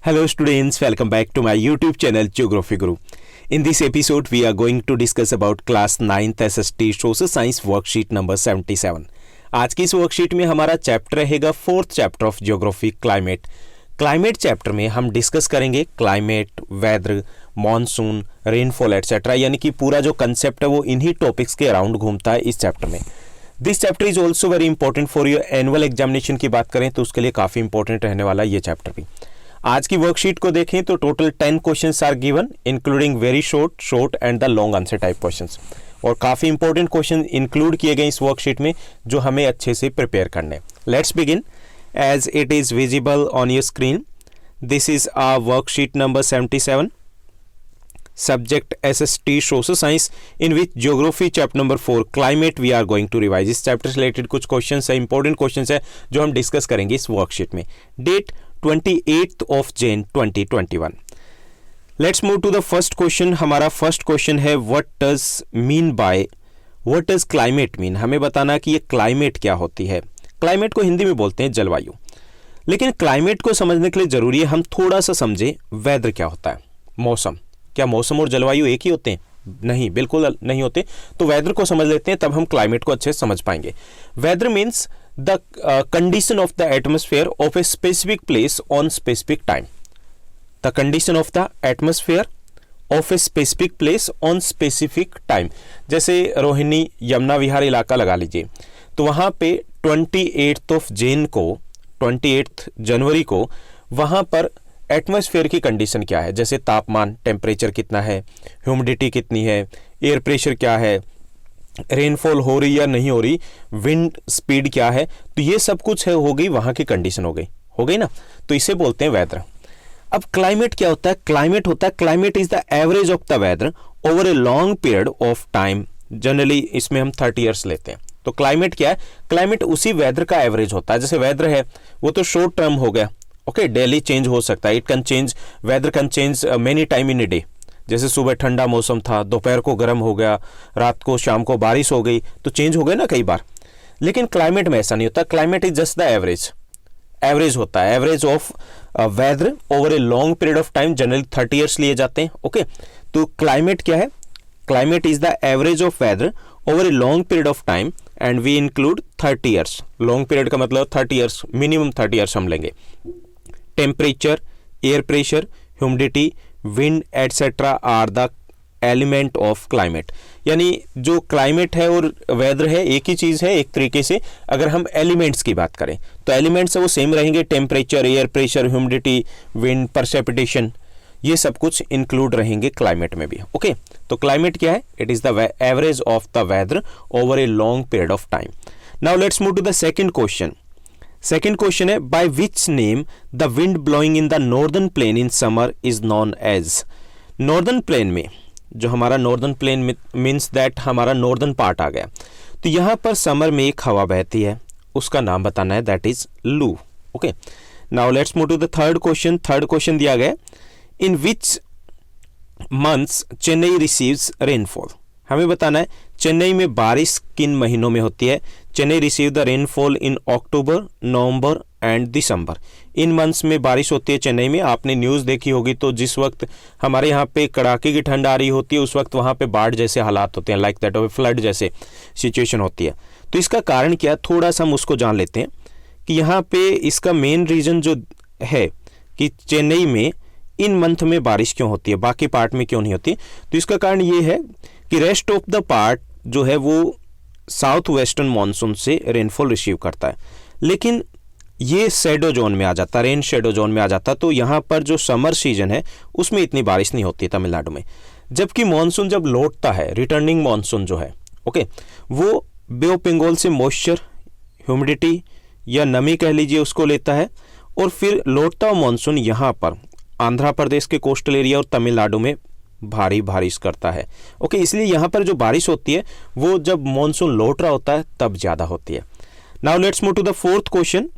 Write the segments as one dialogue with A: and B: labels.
A: Hello students, welcome back to my YouTube channel Geography Guru. In this episode, we are going to discuss about class 9th SST Social Science worksheet number 77. आज की इस worksheet में हमारा chapter रहेगा fourth chapter of geography climate. Climate chapter में हम discuss करेंगे climate, weather, monsoon, rainfall et cetera, यानी कि पूरा जो कंसेप्ट है वो इन्हीं टॉपिक्स के अराउंड घूमता है इस चैप्टर में. This chapter is also very important for your annual examination की बात करें तो उसके लिए काफ़ी इंपॉर्टेंट रहने वाला ये चैप्टर भी. आज की वर्कशीट को देखें तो total 10 questions are given including very short and the long answer type questions, और काफ़ी इंपॉर्टेंट क्वेश्चन इंक्लूड किए गए इस वर्कशीट में जो हमें अच्छे से प्रिपेयर करने. Let's begin as it is visible on your screen. This is our worksheet number 77. Subject SST Social Science in which Geography chapter number 4 Climate we are going to revise. इस chapter से related कुछ questions है, important questions है जो हम discuss करेंगे इस worksheet में. Date 28th of Jan 2021. Let's move to the first question. हमारा फर्स्ट क्वेश्चन है what does climate mean. हमें बताना कि ये क्लाइमेट क्या होती है. क्लाइमेट को हिंदी में बोलते हैं जलवायु, लेकिन क्लाइमेट को समझने के लिए जरूरी है हम थोड़ा सा समझें वेदर क्या होता है. मौसम, क्या मौसम और जलवायु एक ही होते हैं? नहीं, बिल्कुल नहीं होते. तो वेदर को समझ लेते हैं, तब हम क्लाइमेट को अच्छे से समझ पाएंगे. Weather means the condition of the atmosphere of a specific place on specific time. The condition of the atmosphere of a specific place on specific time. जैसे रोहिणी यमुना विहार इलाका लगा लीजिए, तो वहाँ पे 28 जनवरी को वहाँ पर एटमॉस्फेयर की कंडीशन क्या है, जैसे तापमान, टेम्परेचर कितना है, ह्यूमिडिटी कितनी है, एयर प्रेशर क्या है, रेनफॉल हो रही या नहीं हो रही, विंड स्पीड क्या है, तो ये सब कुछ है हो गई वहाँ की कंडीशन हो गई ना. तो इसे बोलते हैं वेदर. अब क्लाइमेट क्या होता है? Climate is the average of the weather over a long period of time. Generally इसमें हम 30 ईयर्स लेते हैं. तो क्लाइमेट क्या है? क्लाइमेट उसी वेदर का एवरेज होता है. जैसे वेदर है वो तो शॉर्ट टर्म हो गया, ओके, डेली चेंज हो सकता है. Weather can change many time in a day. जैसे सुबह ठंडा मौसम था, दोपहर को गर्म हो गया, रात को शाम को बारिश हो गई, तो चेंज हो गए ना कई बार. लेकिन क्लाइमेट में ऐसा नहीं होता. Climate is just the average होता है. Average of weather over a long period of time, generally 30 years लिए जाते हैं. ओके, तो क्लाइमेट क्या है? Climate is the average of weather over a long period of time and we include 30 years. Long period का मतलब 30 years, minimum 30 years हम लेंगे. Temperature, air pressure, humidity, wind etcetera are the element of climate. यानी जो climate है और weather है एक ही चीज़ है एक तरीके से. अगर हम एलिमेंट्स की बात करें तो एलिमेंट्स वो सेम रहेंगे. Temperature, air pressure, humidity, wind, precipitation, ये सब कुछ इंक्लूड रहेंगे क्लाइमेट में भी. ओके, तो क्लाइमेट क्या है? It is the average of the weather over a long period of time. Now let's move to the second question. Second question है by which name the wind blowing in the northern plain in summer is known as. Northern plain में, जो हमारा northern plain means that हमारा northern part आ गया, तो यहाँ पर समर में एक हवा बहती है, उसका नाम बताना है, that is loo. Okay, now let's move to the third question. Third question दिया गया in which months Chennai receives rainfall. हमें बताना है चेन्नई में बारिश किन महीनों में होती है. Chennai receive the rainfall in October, November and December. In months में बारिश होती है चेन्नई में. आपने न्यूज़ देखी होगी तो जिस वक्त हमारे यहाँ पे कड़ाके की ठंड आ रही होती है उस वक्त वहाँ पे बाढ़ जैसे हालात होते हैं, लाइक दैट ऑफ फ्लड जैसे सिचुएशन होती है. तो इसका कारण क्या है, थोड़ा सा हम उसको जान लेते हैं कि यहाँ पे इसका मेन रीज़न जो है कि चेन्नई में इन मंथ में बारिश क्यों होती है, बाकी पार्ट में क्यों नहीं होती. तो इसका कारण ये है कि रेस्ट ऑफ द पार्ट जो है वो साउथ वेस्टर्न मानसून से रेनफॉल रिसीव करता है, लेकिन ये शेडो जोन में आ जाता, रेन शेडो जोन में आ जाता. तो यहाँ पर जो समर सीजन है उसमें इतनी बारिश नहीं होती तमिलनाडु में. जबकि मानसून जब लौटता है, रिटर्निंग मानसून जो है, ओके, वो बे ऑफ बंगाल से मॉइस्चर, ह्यूमिडिटी या नमी कह लीजिए उसको लेता है, और फिर लौटता हुआ मानसून यहाँ पर आंध्र प्रदेश के कोस्टल एरिया और तमिलनाडु में भारी बारिश करता है. ओके, इसलिए यहाँ पर जो बारिश होती है वो जब मानसून लौट रहा होता है तब ज़्यादा होती है. Now let's move to the fourth question.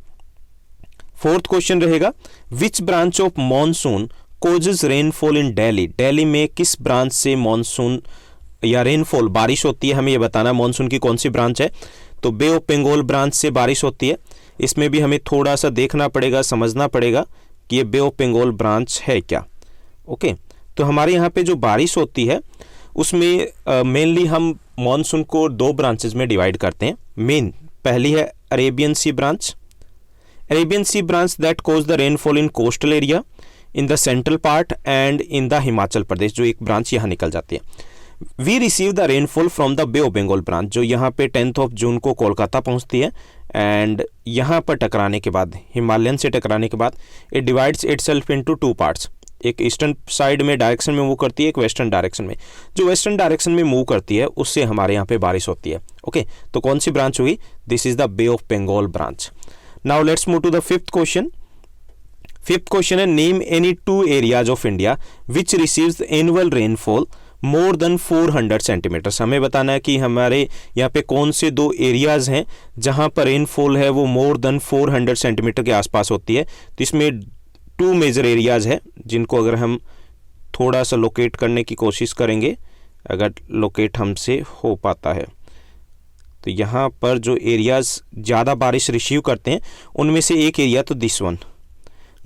A: Fourth question रहेगा which branch of monsoon causes rainfall in Delhi. Delhi में किस ब्रांच से मानसून या रेनफॉल बारिश होती है, हमें ये बताना. मानसून की कौन सी ब्रांच है? तो बे ऑफ बंगाल ब्रांच से बारिश होती है. इसमें भी हमें थोड़ा सा देखना पड़ेगा, समझना पड़ेगा कि ये बे ऑफ बंगाल ब्रांच है क्या। ओके, तो हमारे यहाँ पे जो बारिश होती है उसमें मेनली हम मॉनसून को दो ब्रांचेज में डिवाइड करते हैं। मेन पहली है Arabian sea branch, Arabian sea branch that cause the rainfall in coastal area in the central part and in the Himachal Pradesh, जो एक ब्रांच यहाँ निकल जाती है। We receive the rainfall from the bay of Bengal branch, जो यहाँ पे 10 जून को कोलकाता पहुँचती है एंड यहाँ पर टकराने के बाद, हिमालयन से टकराने के बाद, it divides itself into two parts. एक ईस्टर्न साइड में डायरेक्शन में मूव करती है, एक वेस्टर्न डायरेक्शन में। जो वेस्टर्न डायरेक्शन में मूव करती है उससे हमारे यहाँ पे बारिश होती है। ओके, तो कौन सी ब्रांच हुई? This is the bay of Bengal branch. Now let's move to the fifth question. Fifth question है name any two areas of India which receives annual rainfall more than 400 centimeters. हमें बताना है कि हमारे यहाँ पे कौन से दो एरियाज हैं जहाँ पर रेनफॉल है वो मोर देन 400 सेंटीमीटर के आसपास होती है। तो इसमें टू मेजर एरियाज है जिनको अगर हम थोड़ा सा लोकेट करने की कोशिश करेंगे, अगर लोकेट हमसे हो पाता है, तो यहाँ पर जो एरियाज ज़्यादा बारिश रिसीव करते हैं उनमें से एक एरिया तो this one,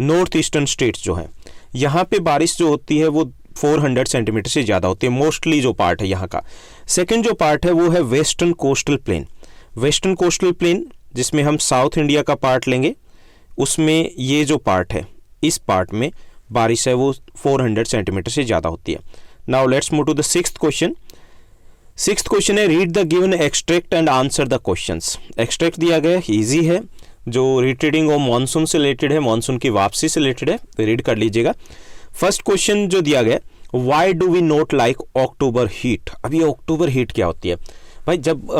A: north eastern states जो है, यहाँ पे बारिश जो होती है वो 400 सेंटीमीटर से ज़्यादा होती है मोस्टली जो पार्ट है यहाँ का। सेकंड जो पार्ट है वो है western coastal plain. Western coastal plain जिसमें हम साउथ इंडिया का पार्ट लेंगे, उसमें ये जो पार्ट है, इस पार्ट में बारिश है वो 400 सेंटीमीटर से ज़्यादा होती है। Now let's move to the sixth question. Sixth question है read the given extract and answer the questions. Extract दिया गया है, इजी है, जो रिट्रीटिंग ऑफ मानसून से रिलेटेड है, मानसून की वापसी से रिलेटेड है, तो रीड कर लीजिएगा। फर्स्ट क्वेश्चन जो दिया गया, why do we not like October heat. अब ये अक्टूबर हीट क्या होती है भाई? जब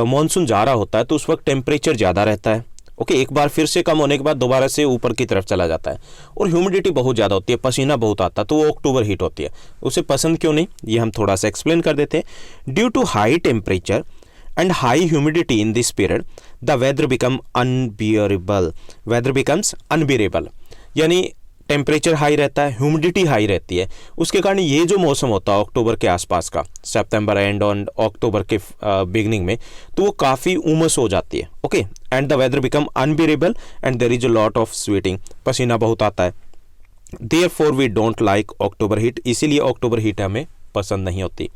A: मानसून जा रहा होता है तो उस वक्त टेम्परेचर ज़्यादा रहता है। ओके, एक बार फिर से कम होने के बाद दोबारा से ऊपर की तरफ चला जाता है और ह्यूमिडिटी बहुत ज़्यादा होती है, पसीना बहुत आता है, तो वो अक्टूबर हीट होती है। उसे पसंद क्यों नहीं, ये हम थोड़ा सा एक्सप्लेन कर देते हैं। Due to high temperature and high humidity in this period the weather become unbearable, weather becomes unbearable, यानी टेम्परेचर हाई रहता है, ह्यूमिडिटी हाई रहती है, उसके कारण ये जो मौसम होता है अक्टूबर के आसपास का, सितंबर एंड और अक्टूबर के बिगनिंग में, तो वो काफ़ी उमस हो जाती है। Okay, and the weather become unbearable and there is a lot of sweating, पसीना बहुत आता है। Therefore we don't like October heat, इसीलिए अक्टूबर हीट हमें पसंद नहीं होती।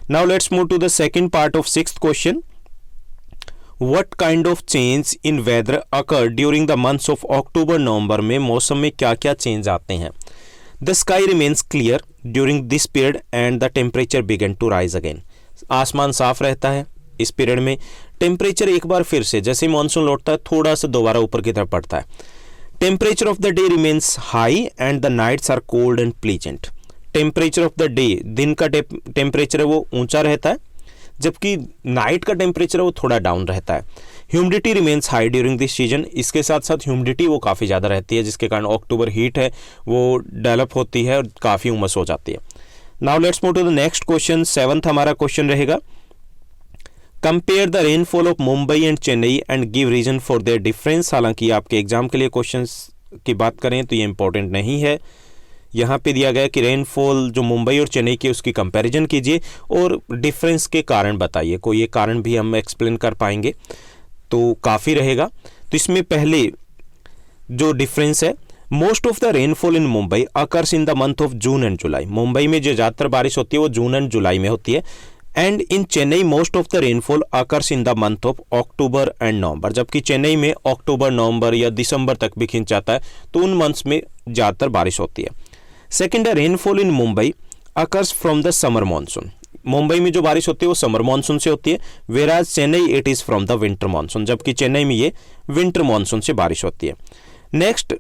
A: Now let's move to the second part of sixth question. What kind of change in weather occur during the months of October November में मौसम में क्या क्या चेंज आते हैं? The sky remains clear during this period and the temperature begin to rise again. आसमान साफ रहता है इस पीरियड में, टेम्परेचर एक बार फिर से जैसे मानसून लौटता है थोड़ा सा दोबारा ऊपर की तरफ बढ़ता है। Temperature of the day remains high and the nights are cold and pleasant. Temperature of the day, दिन का टेम्परेचर है वो ऊंचा रहता है, जबकि नाइट का टेम्परेचर है वो थोड़ा डाउन रहता है। Humidity remains high during this season, इसके साथ साथ ह्यूमिडिटी वो काफ़ी ज़्यादा रहती है, जिसके कारण अक्टूबर हीट है वो डेवलप होती है और काफ़ी उमस हो जाती है। Now let's move to the next question. Seventh हमारा क्वेश्चन रहेगा, compare the rainfall of Mumbai and Chennai and give reason for their difference. हालांकि आपके एग्जाम के लिए क्वेश्चन की बात करें तो ये इंपॉर्टेंट नहीं है। यहाँ पे दिया गया कि रेनफॉल जो मुंबई और चेन्नई की उसकी कंपैरिजन कीजिए और डिफरेंस के कारण बताइए। कोई एक कारण भी हम एक्सप्लेन कर पाएंगे तो काफ़ी रहेगा। तो इसमें पहले जो डिफरेंस है, most of the rainfall in Mumbai occurs in the month of June and July. Mumbai में जो ज़्यादातर बारिश होती है वो जून एंड जुलाई में होती है। And in Chennai most of the rainfall occurs in the month of October and November. जबकि चेन्नई में अक्टूबर, नवंबर या दिसंबर तक भी खिंच जाता है, तो उन मंथ्स में ज़्यादातर बारिश होती है। सेकेंड है rainfall in Mumbai occurs from the summer monsoon. Mumbai में जो बारिश होती है वो समर मानसून से होती है, whereas Chennai it is from the winter monsoon, जबकि चेन्नई में ये विंटर मानसून से बारिश होती है। नेक्स्ट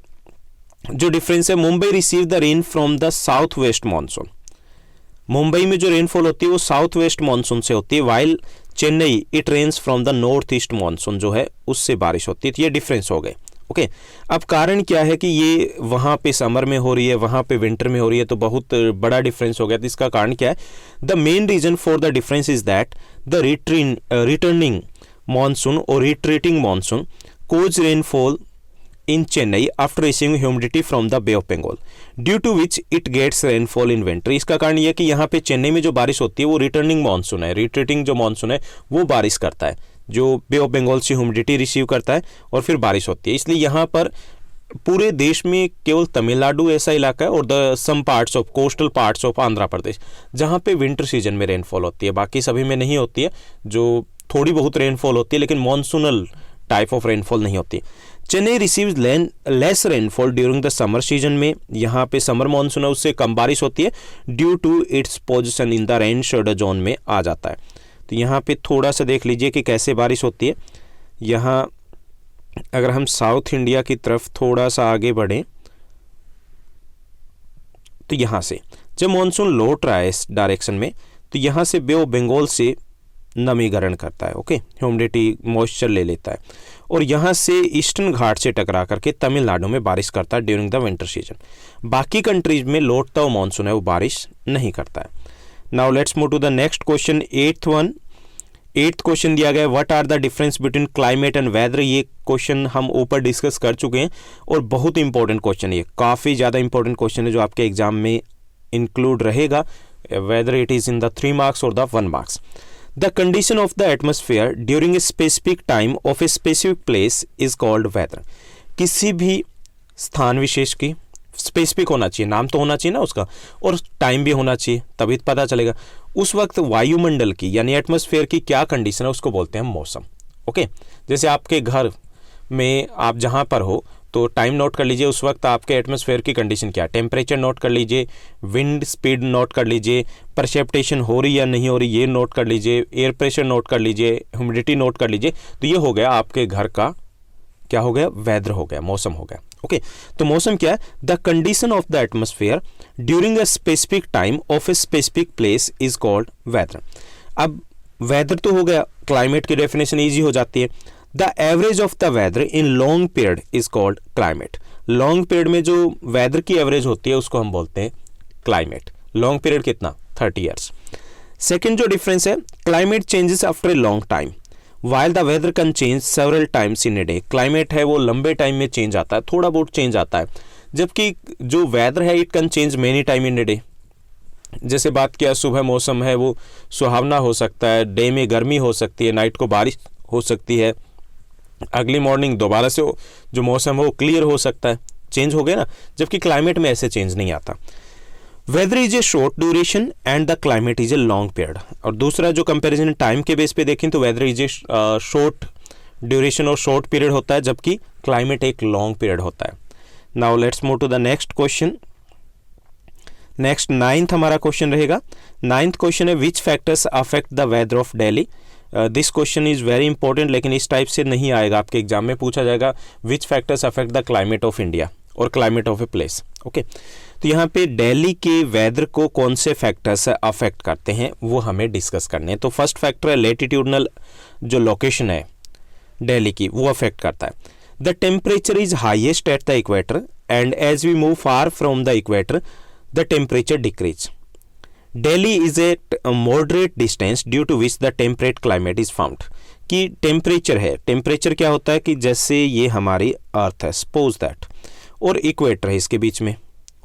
A: जो डिफरेंस है, Mumbai receive the rain from the south west monsoon. Mumbai में जो रेनफॉल होती है वो साउथ वेस्ट मानसून से होती है, while Chennai it rains from the north east monsoon जो है उससे बारिश होती है। तो ये डिफरेंस हो गए। ओके, अब कारण क्या है कि ये वहाँ पे समर में हो रही है, वहाँ पे विंटर में हो रही है, तो बहुत बड़ा डिफरेंस हो गया। तो इसका कारण क्या है? The main reason for the difference is that the returning monsoon और retreating monsoon cause rainfall in Chennai after receiving humidity from the Bay of Bengal, due to which it gets rainfall in winter। इसका कारण यह कि यहाँ पे चेन्नई में जो बारिश होती है वो रिटर्निंग मानसून है, रिट्रीटिंग जो मानसून है वो बारिश करता है, जो बे ऑफ बंगाल से ह्यूमिडिटी रिसीव करता है और फिर बारिश होती है। इसलिए यहाँ पर पूरे देश में केवल तमिलनाडु ऐसा इलाका है और the some parts of coastal parts of Andhra Pradesh जहाँ पे विंटर सीजन में रेनफॉल होती है, बाकी सभी में नहीं होती है, जो थोड़ी बहुत रेनफॉल होती है लेकिन मॉनसूनल टाइप ऑफ रेनफॉल नहीं होती। Chennai receives less rainfall during the summer season में, यहाँ पे समर मानसून है उससे कम बारिश होती है, due to its position in the rain shadow zone में आ जाता है। तो यहाँ पे थोड़ा सा देख लीजिए कि कैसे बारिश होती है। यहाँ अगर हम साउथ इंडिया की तरफ थोड़ा सा आगे बढ़ें तो यहाँ से जब मानसून लौट रहा है इस डायरेक्शन में तो यहाँ से बे ऑफ बंगाल से नमी ग्रहण करता है, ओके, ह्यूमिडिटी मॉइस्चर ले लेता है और यहाँ से ईस्टर्न घाट से टकरा करके तमिलनाडु में बारिश करता है ड्यूरिंग द विंटर सीजन। बाकी कंट्रीज में लौटता हुआ मानसून है वो बारिश नहीं करता है। Now let's move to the next question, eighth question दिया गया है, what are the difference between climate and weather. ये क्वेश्चन हम ऊपर डिस्कस कर चुके हैं और बहुत इंपॉर्टेंट क्वेश्चन है, काफ़ी ज़्यादा इंपॉर्टेंट क्वेश्चन है जो आपके एग्जाम में इंक्लूड रहेगा, whether it is in the 3 marks और the 1 marks. The condition of the atmosphere during a specific time of a specific place is called weather। किसी भी स्थान विशेष की स्पेसिफिक होना चाहिए, नाम तो होना चाहिए ना उसका, और टाइम भी होना चाहिए, तभी पता चलेगा। उस वक्त वायुमंडल की यानी एटमॉस्फेयर की क्या कंडीशन है उसको बोलते हैं मौसम, ओके। जैसे आपके घर में आप जहाँ पर हो तो टाइम नोट कर लीजिए, उस वक्त आपके एटमॉस्फेयर की कंडीशन क्या है, टेम्परेचर नोट कर लीजिए, विंड स्पीड नोट कर लीजिए, परसेप्टेशन हो रही या नहीं हो रही ये नोट कर लीजिए, एयर प्रेशर नोट कर लीजिए, ह्यूमिडिटी नोट कर लीजिए। तो ये हो गया आपके घर का क्या हो गया, वेदर हो गया, मौसम हो गया, ओके। तो मौसम क्या है, the condition of the atmosphere during a specific time of a specific place is called weather. अब वेदर तो हो गया, क्लाइमेट की डेफिनेशन ईजी हो जाती है। The average of the weather in long period is called climate. Long period में जो वेदर की एवरेज होती है उसको हम बोलते हैं क्लाइमेट। लॉन्ग पीरियड कितना, 30 ईयर्स। सेकेंड जो डिफरेंस है, climate changes after a long time while the weather can change several times in a day. Climate है वो लंबे टाइम में चेंज आता है, थोड़ा बहुत चेंज आता है, जबकि जो वेदर है it can change many time in a day. जैसे बात किया, सुबह मौसम है वो सुहावना हो सकता है, डे में गर्मी हो सकती है, नाइट को बारिश हो सकती है, अगली मॉर्निंग दोबारा से जो मौसम है वो क्लियर हो सकता है, चेंज हो गया ना, जबकि क्लाइमेट में ऐसे चेंज नहीं आता। Weather is a short duration and the climate is a long period. और दूसरा जो कंपैरिजन टाइम के बेस पे देखें तो weather is a short duration और शॉर्ट पीरियड होता है, जबकि क्लाइमेट एक लॉन्ग पीरियड होता है। Now let's move to the next question. Next 9th हमारा क्वेश्चन रहेगा। 9th क्वेश्चन है, which factors affect the weather of Delhi. This question is very important, लेकिन इस टाइप से नहीं आएगा, आपके एग्जाम में पूछा जाएगा which factors affect the climate of India और climate of a place, okay. तो यहाँ पे दिल्ली के वेदर को कौन से फैक्टर्स अफेक्ट करते हैं वो हमें डिस्कस करने हैं। तो फर्स्ट फैक्टर है लेटिट्यूडनल जो लोकेशन है दिल्ली की, वो अफेक्ट करता है। The temperature is highest at the equator and as we move far from the equator the temperature decrease. Delhi is at a moderate distance due to which the temperate climate is found। कि temperature है, temperature क्या होता है कि जैसे ये हमारी अर्थ है, सपोज दैट, और इक्वेटर है इसके बीच में,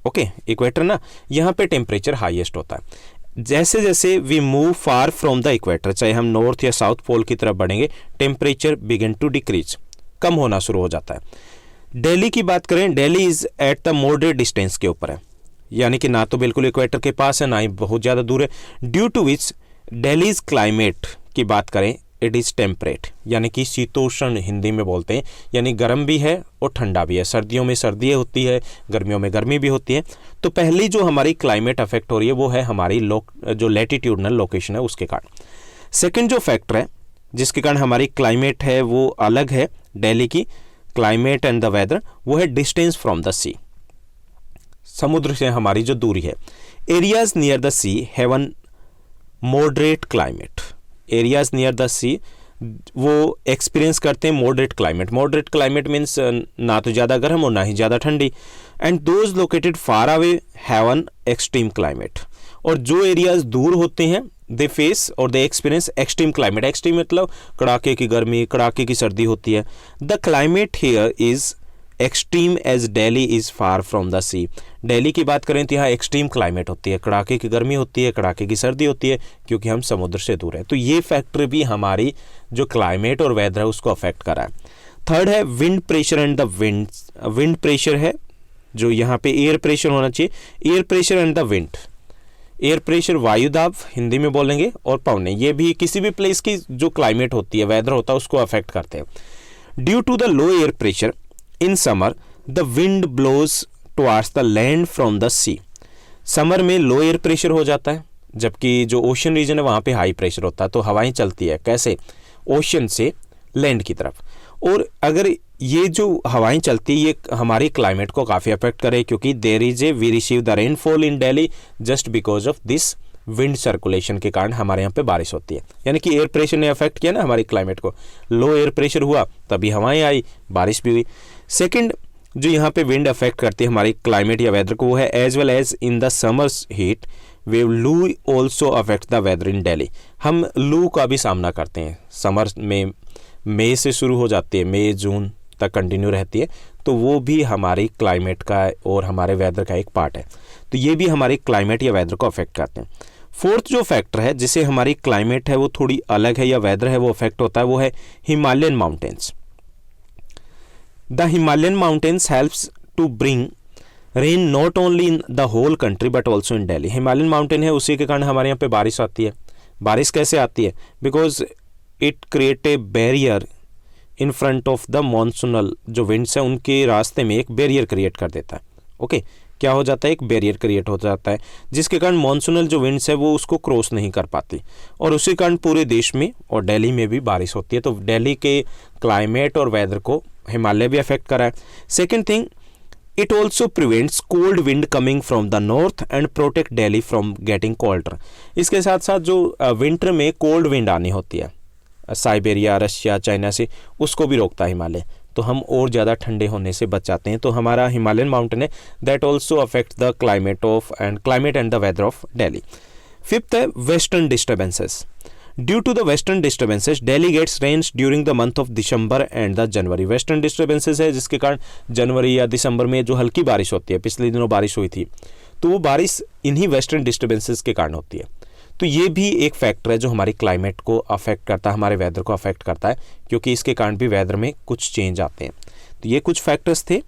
A: ओके, इक्वेटर ना, यहाँ पे टेम्परेचर हाईएस्ट होता है। जैसे जैसे we move far from the equator, चाहे हम नॉर्थ या साउथ पोल की तरफ बढ़ेंगे, टेम्परेचर बिगिन टू डिक्रीज, कम होना शुरू हो जाता है। दिल्ली की बात करें, Delhi is at the moderate distance के ऊपर है, यानी कि ना तो बिल्कुल इक्वेटर के पास है ना ही बहुत ज़्यादा दूर है। Due to which Delhi's climate की बात करें, इट इज़ टेम्परेट, यानी कि शीतोष्ण हिंदी में बोलते हैं, यानी गर्म भी है और ठंडा भी है। सर्दियों में सर्दी होती है, गर्मियों में गर्मी भी होती है। तो पहली जो हमारी क्लाइमेट अफेक्ट हो रही है वो है हमारी जो लैटिट्यूडनल लोकेशन है उसके कारण। सेकेंड जो फैक्टर है जिसके कारण हमारी क्लाइमेट है वो अलग है दिल्ली की क्लाइमेट एंड द वेदर, वो है डिस्टेंस फ्रॉम द सी। समुद्र से हमारी जो दूरी है। Areas near the sea have an moderate climate. Areas near the sea वो एक्सपीरियंस करते हैं moderate climate. Moderate climate means ना तो ज़्यादा गर्म और ना ही ज़्यादा ठंडी। And those located far away have an extreme climate. और जो एरियाज दूर होते हैं दे फेस और they experience extreme climate. Extreme मतलब कड़ाके की गर्मी, कड़ाके की सर्दी होती है। The climate here is extreme as Delhi is far from the sea. Delhi की बात करें तो यहाँ एक्सट्रीम क्लाइमेट होती है, कड़ाके की गर्मी होती है, कड़ाके की सर्दी होती है, क्योंकि हम समुद्र से दूर है। तो ये फैक्टर भी हमारी जो क्लाइमेट और वेदर है उसको अफेक्ट करा है। थर्ड है wind pressure and the wind. Wind pressure है जो यहाँ पे एयर प्रेशर होना चाहिए, air pressure and the wind. Air pressure वायु दाब हिंदी में बोलेंगे, और पवने, ये भी किसी भी प्लेस की जो क्लाइमेट होती है, वेदर होता है, उसको अफेक्ट करते हैं। Due to the low air pressure in summer the wind blows towards the land from the sea. Summer में लो एयर प्रेशर हो जाता है, जबकि जो ओशन रीजन है वहाँ पे हाई प्रेशर होता है, तो हवाएं चलती है कैसे, ओशन से लैंड की तरफ। और अगर ये जो हवाएं चलती है ये हमारी क्लाइमेट को काफ़ी अफेक्ट करे, क्योंकि there is a we receive the rainfall in Delhi just because of this wind circulation के कारण हमारे यहाँ पे बारिश होती है। यानी कि एयर प्रेशर ने अफेक्ट किया ना हमारी क्लाइमेट को, लो एयर प्रेशर हुआ तभी हवाएं आई, बारिश भी हुई। सेकेंड जो यहाँ पे विंड अफेक्ट करती है हमारी क्लाइमेट या वेदर को, वो है as well as in the summers heat wave loo also affect the weather in Delhi. हम लू का भी सामना करते हैं, समर में मई से शुरू हो जाती है, मई जून तक कंटिन्यू रहती है, तो वो भी हमारी क्लाइमेट का और हमारे वेदर का एक पार्ट है। तो ये भी हमारी क्लाइमेट या वेदर को अफेक्ट करते हैं। फोर्थ जो फैक्टर है जिससे हमारी क्लाइमेट है वो थोड़ी अलग है या वेदर है वो अफेक्ट होता है, वो है Himalayan mountains. The Himalayan mountains helps to bring rain not only in the whole country but also in Delhi. Himalayan mountain है, उसी के कारण हमारे यहाँ पे बारिश आती है। बारिश कैसे आती है, because it create a barrier in front of the monsoonal जो विंड्स है उनके रास्ते में एक बैरियर क्रिएट कर देता है। ओके, क्या हो जाता है, एक बैरियर क्रिएट हो जाता है जिसके कारण मॉनसूनल जो विंड्स है वो उसको क्रॉस नहीं कर पाती, और उसी कारण पूरे देश में और दिल्ली में भी बारिश होती है। तो दिल्ली के क्लाइमेट और वेदर को हिमालय भी अफेक्ट करा है। Second thing, it also prevents cold wind coming from the north and protect Delhi from getting colder. इसके साथ साथ जो विंटर में कोल्ड विंड आनी होती है साइबेरिया, रशिया, चाइना से, उसको भी रोकता है हिमालय, तो हम और ज़्यादा ठंडे होने से बच जाते हैं। तो हमारा हिमालयन माउंटेन है that also affect the climate and the weather of Delhi. Fifth है western disturbances. Due to the western disturbances Delhi gets rains during the month of December and the January. Western disturbances है जिसके कारण जनवरी या दिसंबर में जो हल्की बारिश होती है, पिछले दिनों बारिश हुई थी, तो वो बारिश इन्हीं वेस्टर्न डिस्टर्बेंसेस के कारण होती है। तो ये भी एक फैक्टर है जो हमारी क्लाइमेट को अफेक्ट करता है, हमारे वेदर को अफेक्ट करता है, क्योंकि इसके कारण भी वेदर में कुछ चेंज आते हैं। तो ये कुछ फैक्टर्स थे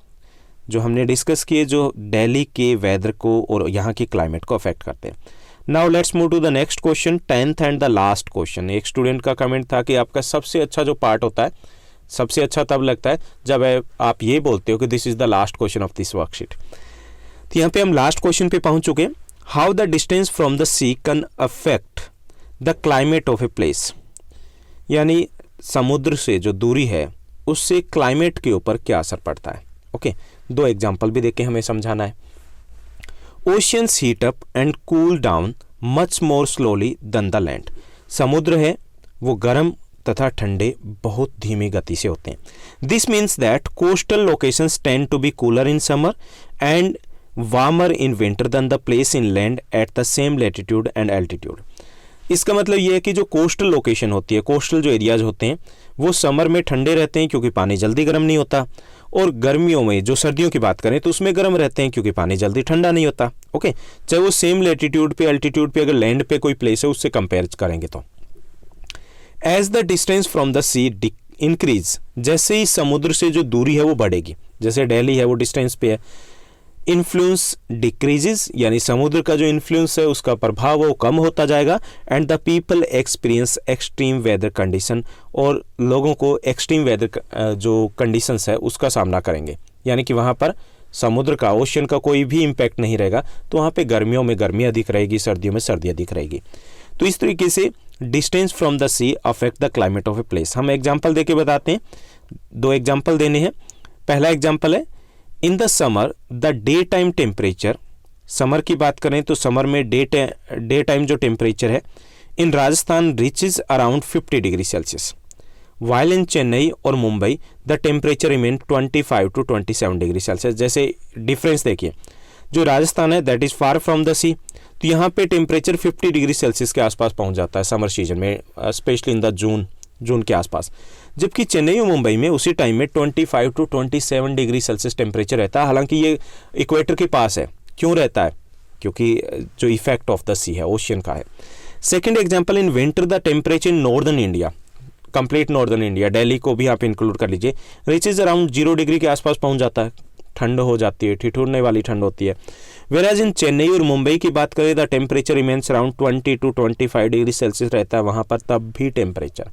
A: जो हमने डिस्कस किए जो दिल्ली के वेदर को और यहाँ की क्लाइमेट को अफेक्ट करते हैं। Now let's move to the next question, 10th and the last question. एक स्टूडेंट का कमेंट था कि आपका सबसे अच्छा जो पार्ट होता है, सबसे अच्छा तब लगता है जब आप ये बोलते हो कि this is the last question of this worksheet. तो यहाँ पे हम लास्ट क्वेश्चन पे पहुंच चुके हैं। How the distance from the sea can affect the climate of a place. यानी समुद्र से जो दूरी है उससे क्लाइमेट के ऊपर क्या असर पड़ता है। ओके, दो एग्जाम्पल भी देके हमें समझाना है। Oceans heat up and cool down much more slowly than the land. समुद्र है वो गर्म तथा ठंडे बहुत धीमी गति से होते हैं। This means that coastal locations tend to be cooler in summer and warmer in winter than the place inland at the same latitude and altitude. इसका मतलब ये है कि जो कोस्टल लोकेशन होती है, कोस्टल जो एरियाज होते हैं वो समर में ठंडे रहते हैं क्योंकि पानी जल्दी गर्म नहीं होता, और गर्मियों में जो सर्दियों की बात करें तो उसमें गर्म रहते हैं क्योंकि पानी जल्दी ठंडा नहीं होता। ओके, चाहे वो सेम लैटिट्यूड पे एल्टीट्यूड पे अगर लैंड पे कोई प्लेस है उससे कंपेयर करेंगे तो। As the distance from the sea increase, जैसे ही समुद्र से जो दूरी है वो बढ़ेगी, जैसे दिल्ली है वो डिस्टेंस पे है, इन्फ्लुएंस डिक्रीजेस, यानी समुद्र का जो इन्फ्लुएंस है उसका प्रभाव वो कम होता जाएगा, and the people experience extreme weather condition, और लोगों को एक्सट्रीम वेदर जो कंडीशंस है उसका सामना करेंगे। यानी कि वहाँ पर समुद्र का, ओशन का कोई भी इम्पैक्ट नहीं रहेगा, तो वहाँ पे गर्मियों में गर्मी अधिक रहेगी, सर्दियों में सर्दी अधिक रहेगी। तो इस तरीके से distance from the sea affect the climate of a place. हम एग्जाम्पल दे के बताते हैं, दो एग्जाम्पल देने हैं। पहला एग्जाम्पल है in the summer the day time temperature. Summer की बात करें तो समर में डे टाइम जो टेम्परेचर है in Rajasthan reaches around 50 degree Celsius, while in Chennai और Mumbai the temperature remain 25 to 27 degree Celsius. जैसे डिफरेंस देखिए, जो राजस्थान है that is far from the sea, तो यहाँ पे टेम्परेचर 50 डिग्री सेल्सियस के आसपास पहुँच जाता है समर सीजन में, स्पेशली इन द जून के आसपास। जबकि चेन्नई और मुंबई में उसी टाइम में 25 to 27 डिग्री सेल्सियस टेम्परेचर रहता है। हालांकि ये इक्वेटर के पास है, क्यों रहता है, क्योंकि जो इफेक्ट ऑफ द सी है, ओशियन का है। Second example, in winter the temperature in northern India, complete northern India, Delhi को भी आप इंक्लूड कर लीजिए, रीचेज अराउंड 0 डिग्री के आसपास पहुंच जाता है, ठंड हो जाती है, ठिठुरने वाली ठंड होती है। वेराज इन चेन्नई और मुंबई की बात करें the temperature remains around 20 to 25 degree Celsius रहता है वहाँ पर तब भी टेम्परेचर।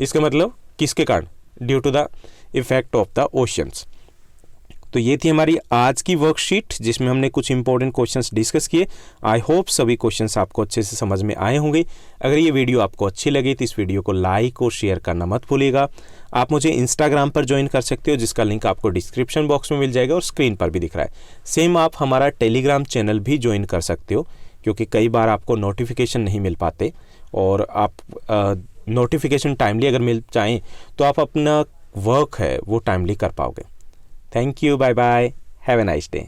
A: इसका मतलब किसके कारण? Due to the effect of the oceans. तो ये थी हमारी आज की वर्कशीट जिसमें हमने कुछ इंपॉर्टेंट क्वेश्चंस डिस्कस किए। आई होप सभी क्वेश्चंस आपको अच्छे से समझ में आए होंगे। अगर ये वीडियो आपको अच्छी लगी तो इस वीडियो को लाइक और शेयर करना मत भूलिएगा। आप मुझे इंस्टाग्राम पर ज्वाइन कर सकते हो जिसका लिंक आपको डिस्क्रिप्शन बॉक्स में मिल जाएगा और स्क्रीन पर भी दिख रहा है। सेम आप हमारा टेलीग्राम चैनल भी ज्वाइन कर सकते हो क्योंकि कई बार आपको नोटिफिकेशन नहीं मिल पाते और आप नोटिफिकेशन टाइमली अगर मिल जाएँ तो आप अपना वर्क है वो टाइमली कर पाओगे। Thank you. Bye bye. Have a nice day.